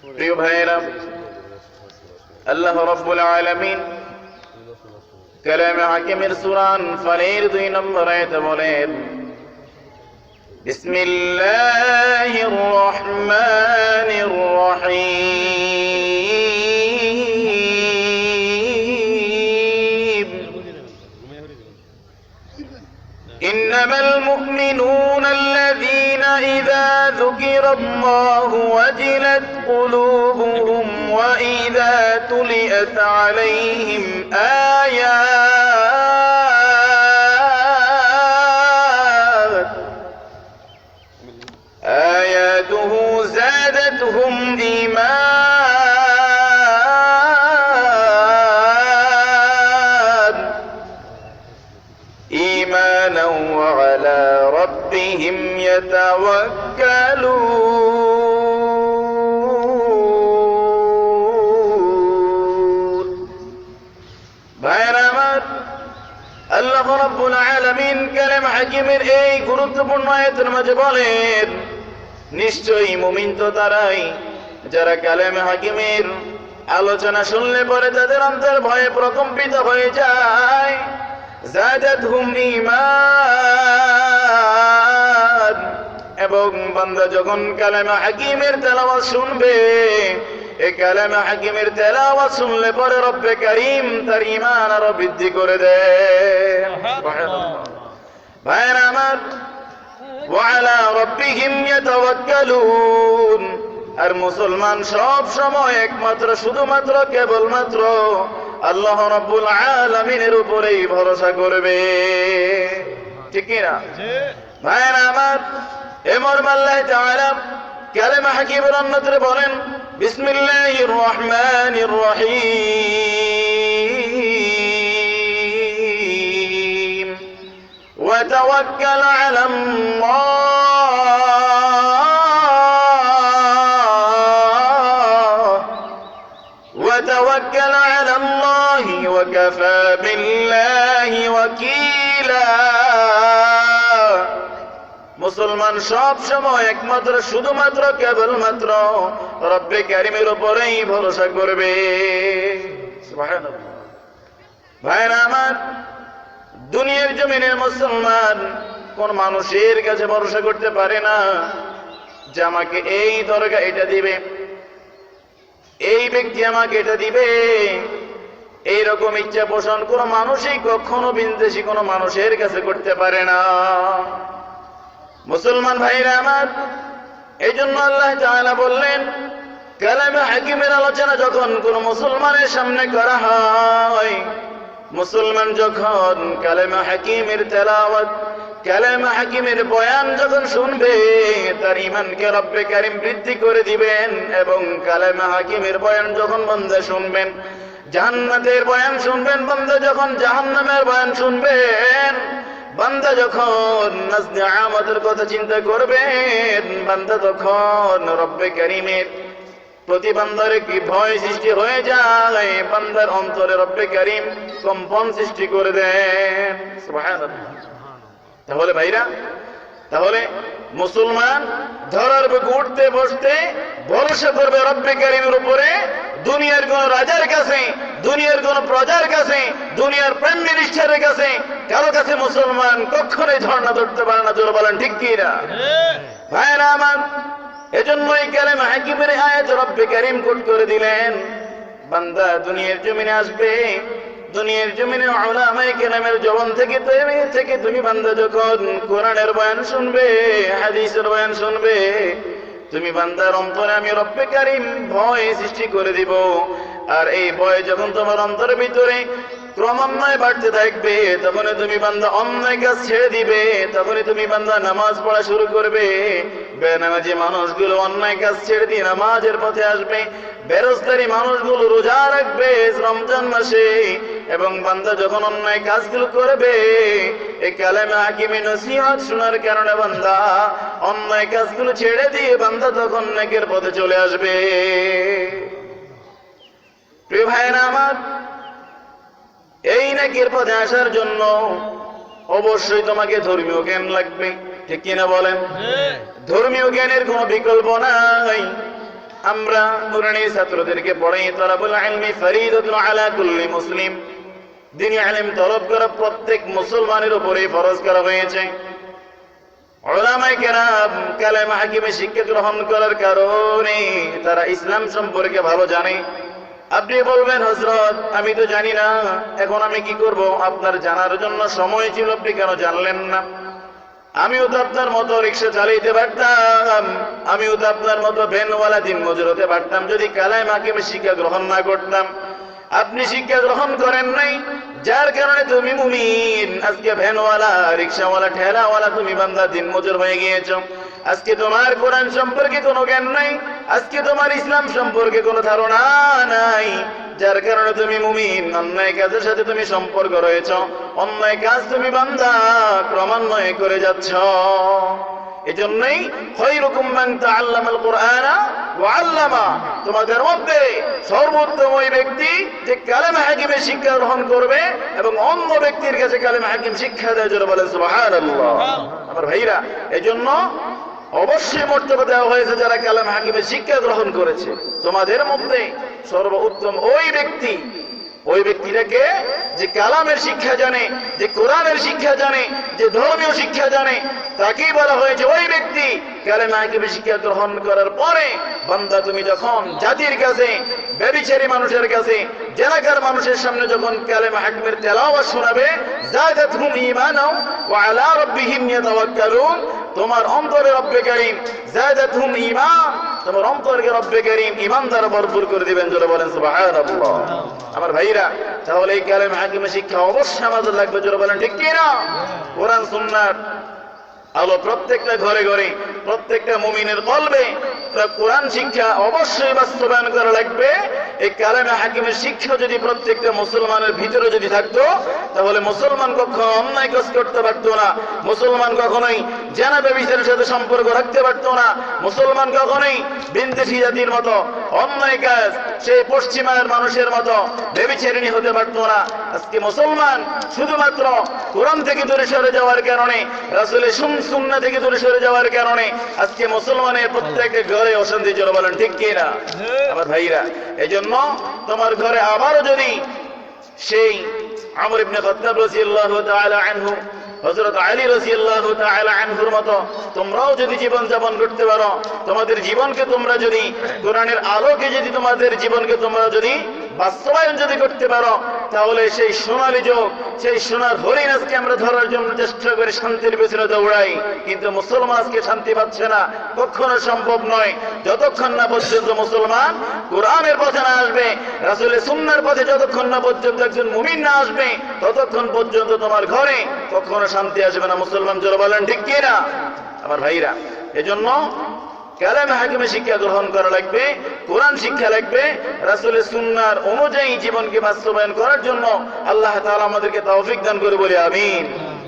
প্রিয় ভাইয়েরা, আল্লাহ রাব্বুল আলামিন কালামে হাকিমের সূরা আনফালের 2 নম্বর আয়াতে বলেন, বিসমিল্লাহির রহমানির রহিম ইন্নামাল মুমিনুনা আল্লাযীনা ইযা যুকিরাল্লাহু ওয়াজিলাত কুলুবুহুম ওয়া ইযা তুলিয়াত আলাইহিম আয়াতুহু যাদাতহুম ঈমানাও ওয়া আলা রাব্বিহিম ইয়াতাওয়াক্কালুন। ভাইরা আমার, আল্লাহ রাব্বুল আলামিন কালাম হাকিমের এই গুরুত্বপূর্ণ আয়াতের মাঝে বলেন, নিশ্চয়ই মুমিন তো তারাই যারা কালামে হাকিমের আলোচনা শুনলে পরে তাদের অন্তর ভয়ে প্রকম্পিত হয়ে যায়। যাদাতহুম ঈমান, এবং বান্দা যখন কালামে হাকিমের তেলাওয়াত শুনবে, এই কালামে হাকিমের তেলাওয়াত শুনলে পরে রব্বে কারীম তার ঈমান আরো বৃদ্ধি করে দেন। সুবহানাল্লাহ। ভাইরা আমার, ওয়া আলা রাব্বিহিম ইয়াতাওয়াক্কালুন, আর মুসলমান সব সময় একমাত্র শুধুমাত্র কেবলমাত্র আল্লাহ রাব্বুল আলামিনের উপরেই ভরসা করবে। ঠিক কি না? ভাইরা আমার, এমর আল্লাহ তাআলা কালামে হাকিমের অন্যত্রে বলেন, বিসমিল্লাহির রহমানির রহিম ওয়া তাওয়াক্কাল আলাল্লাহি ওয়া কাফা বিল্লাহি ওয়াকিলা। মুসলমান সব সময় একমাত্র শুধুমাত্র কেবলমাত্র রব্বে কারীমের উপরেই ভরসা করবে। সুবহানাল্লাহ। ভাইরা আমার, দুনিয়ার জমিনে মুসলমান কোন মানুষের কাছে ভরসা করতে পারে না যে আমাকে এই দরগা এটা দিবে, এই ব্যক্তি আমাকে এটা দিবে, এইরকম ইচ্ছা পোষণ কোন মানুষই কখনো বিন্দেশি কোন মানুষের কাছে করতে পারে না। মুসলমান ভাইরা আমার, এই জন্য আল্লাহ তাআলা বললেন, কালামে হাকিমের আলোচনা যখন কোন মুসলমানের সামনে করা হয়, মুসলমান যখন কালামে হাকিমের তেলাওয়াত, কালামে হাকিমের বয়ান যখন শুনবে, তার ঈমানকে রব্বে কারীম বৃদ্ধি করে দিবেন। এবং কালামে হাকিমের বয়ান যখন বান্দা শুনবেন, জান্নাতের বয়ান শুনবেন, বান্দা যখন জাহান্নামের বয়ান শুনবেন, বান্দা যখন নাজনে আমাদের কথা চিন্তা করবেন, বান্দা তখন রব্বে কারীমের প্রতি বান্দার কি ভয় সৃষ্টি হয়ে যায়, বান্দার অন্তরে রব্বে কারীম কম্পন সৃষ্টি করে দেন। সুবহানাল্লাহ। তাহলে ভাইরা, তাহলে মুসলমান ধরার বুকে উঠতে বসতে ভরসা করবে রব্বে কারীমের উপরে। দুনিয়ার কোন রাজার কাছে, দুনিয়ার কোন প্রজার কাছে, দুনিয়ার প্রাইম মিনিস্টারের কাছে, কারো কাছে মুসলমান কখনোই ঝর্ণা ধরতে পারে না। জোর বলেন ঠিক কি না? ভাইরা আমার, এজন্যই কালামে হাকিমের আয়াত রব্বে কারীম কোট করে দিলেন, বান্দা দুনিয়ার জমিনে আসবে, দুনিয়ার জমিনে উলামায়ে কেরামের জবান থেকে তুমি বান্দা যখন কোরআনের বয়ান শুনবে, হাদিসের বয়ান শুনবে, তুমি বান্দার অন্তরে আমি রব্বে কারীম ভয় সৃষ্টি করে দিব। আর এই ভয় যখন তোমার অন্তরের ভিতরে ক্রমান্বয়ে বাড়তে থাকবে, তখন তুমি বান্দা অন্যায় কাজ ছেড়ে দিবে, তখনই তুমি বান্দা নামাজ পড়া শুরু করবে। বেনামাজি মানুষগুলো অন্যায় কাজ ছেড়ে দিয়ে নামাজের পথে আসবে, বেরোজগারি মানুষগুলো রোজা রাখবে রমজান মাসে। এবং বান্দা যখন অন্যায় কাজগুলো করবে, এই কালামে হাকিমের নসিহত শোনার কারণে বান্দা অন্যায় কাজগুলো ছেড়ে দিয়ে বান্দা তখন নেকের পথে চলে আসবে। প্রিয় ভাইরা আমার, এই নেকের পথে আসার জন্য অবশ্যই তোমাকে ধর্মীয় জ্ঞান লাগবে। ঠিক কিনা বলেন? ধর্মীয় জ্ঞানের কোনো বিকল্প নাই। আমরা নুরানি ছাত্রদেরকে পড়াই তলাবুল ইলমি ফরিদাতুন আলা কুল্লি মুসলিম, দ্বীনি ইলম তলব করা প্রত্যেক মুসলমানের উপরে ফরজ করা হয়েছে। উলামায়ে কেরাম কালেমা হাকিমে শিক্ষা গ্রহণ করার কারণে তারা ইসলাম সম্পর্কে ভালো জানে। আপনি বলবেন হযরত আমি তো জানি না, এখন আমি কি করব? আপনার জানার জন্য সময় ছিল, আপনি কেন জানলেন না? আমিও তো আপনার মতো রিক্সা চালাইতে পারতাম, আমিও তো আপনার মতো ভ্যানওয়ালা দিন মজুর হতে পারতাম যদি কালেমা হাকিমে শিক্ষা গ্রহণ না করতাম। আপনি শিক্ষা গ্রহণ করেন নাই, যার কারণে তুমি মুমিন। আজকে ভ্যানওয়ালা, রিক্সাওয়ালা, ঠেলাওয়ালা তুমি বান্দা দিন মজুর হয়ে গিয়েছো। আজকে তোমার কোরআন সম্পর্কে কোনো জ্ঞান নাই, আজকে তোমার ইসলাম সম্পর্কে কোনো ধারণা নাই, যার কারণে তুমি মুমিন। অন্যায় কাজের সাথে তুমি সম্পর্ক রয়েছ, অন্যায় কাজ তুমি বান্দা ক্রমান্বয়ে করে যাচ্ছ। এজন্যই খায়রুকুম মান তাআল্লামাল কুরআনা ওয়া আল্লামা, তোমাদের মধ্যে সর্বোত্তম ওই ব্যক্তি যে কালেমা হাকিমের শিক্ষা গ্রহণ করবে এবং অন্য ব্যক্তির কাছে কালেমা হাকিম শিক্ষা দেয়। জোরে বলেন সুবহানাল্লাহ। আমার ভাইরা, এজন্য অবশ্যই মর্যাদা দেওয়া হয়েছে যারা কালেমা হাকিমের শিক্ষা গ্রহণ করেছে। তোমাদের মধ্যে সর্বোত্তম ওই ব্যক্তি, ওই ব্যক্তিটাকে যে কালামের শিক্ষা জানে, যে কোরআনের শিক্ষা জানে, যে ধর্মীয় শিক্ষা জানে, তাকেই বলা হয়েছে ওই ব্যক্তি কালেমা হাকিমের শিক্ষা গ্রহণ করার পরে বান্দা তুমি যখন জাতির কাছে, ব্যভিচারী মানুষের কাছে, জেনাকার মানুষের সামনে যখন কালেমা হাকিমের তেলাওয়াত শোনাবে, যাদাতহুম ঈমানাও ওয়া আলা রাব্বিহিম ইয়াতাওয়াক্কালুন, তোমার অন্তরে রব্বে কারীম যাদাতহুম ঈমান, তোমার অন্তরকে রব্বে কারীম ঈমান দ্বারা ভরপুর করে দিবেন। জোরে বলেন সুবহানাল্লাহ। আমার ভাইরা, তাহলে এই কালেমা হাকিমের শিক্ষা অবশ্যই আমাদের লাগবে। জোরে বলেন ঠিক কি না? কোরআন সুন্নাহর আলো প্রত্যেকটা ঘরে ঘরে, প্রত্যেকটা মুমিনের কলবে কোরআন শিক্ষা অবশ্যই বাস্তবায়ন করা লাগবে। এই কালেমা হাকিমের শিক্ষা যদি প্রত্যেকটা মুসলমানের ভিতরে যদি থাকতো, তাহলে মুসলমান কখনো অন্যায় কাজ করতে পারতো না, মুসলমান কখনোই জেনা ব্যভিচারের সাথে সম্পর্ক রাখতে পারতো না, মুসলমান কখনোই বিন্দেশী জাতির মতো অন্যায় কাজ সেই পশ্চিমার মানুষের মতো ব্যভিচারিণী হতে পারতো না। আজকে মুসলমান শুধুমাত্র কোরআন থেকে দূরে সরে যাওয়ার কারণে, রাসূলের সুন্নাহ থেকে দূরে সরে যাওয়ার কারণে আজকে মুসলমানের প্রত্যেকটা ঘরে অশান্তি। জোরে বলেন ঠিক কি না? আমার ভাইরা, এজন্য তোমার ঘরে আবারও যদি সেই আমর ইবনে খাত্তাব রাদিয়াল্লাহু তাআলা আনহু, হযরত আলী রাদিয়াল্লাহু তাআলা আনহুর মতো তোমরাও যদি জীবন যাপন করতে পারো, তোমাদের জীবনকে তোমরা যদি কোরআনের আলোকে যদি তোমাদের জীবনকে তোমরা যদি বাস্তবায়ন যদি করতে পারো, তাহলে সেই সোনালী যুগ, সেই সোনার হরিণ আজকে আমরা ধরার জন্য চেষ্টা করে শান্তির পেছনে দৌড়াই, কিন্তু মুসলমান আজকে শান্তি পাচ্ছে না। কখনো সম্ভব নয় যতক্ষণ না পর্যন্ত মুসলমান কোরআনের পথে না আসবে, রাসূলের সুন্নাহর পথে যতক্ষণ না পর্যন্ত একজন মুমিন না আসবে, ততক্ষণ পর্যন্ত তোমার ঘরে কখনো শান্তি আসবে না। মুসলমান জোরে বলেন ঠিক কি না? আমার ভাইরা, এজন্য কালেমা হাকিমের শিক্ষা গ্রহণ করা লাগবে, কোরআন শিক্ষা লাগবে, রাসূলের সুন্নাহর অনুযায়ী জীবনকে বাস্তবায়ন করার জন্য আল্লাহ তাআলা আমাদেরকে তৌফিক দান করে বলি আমিন।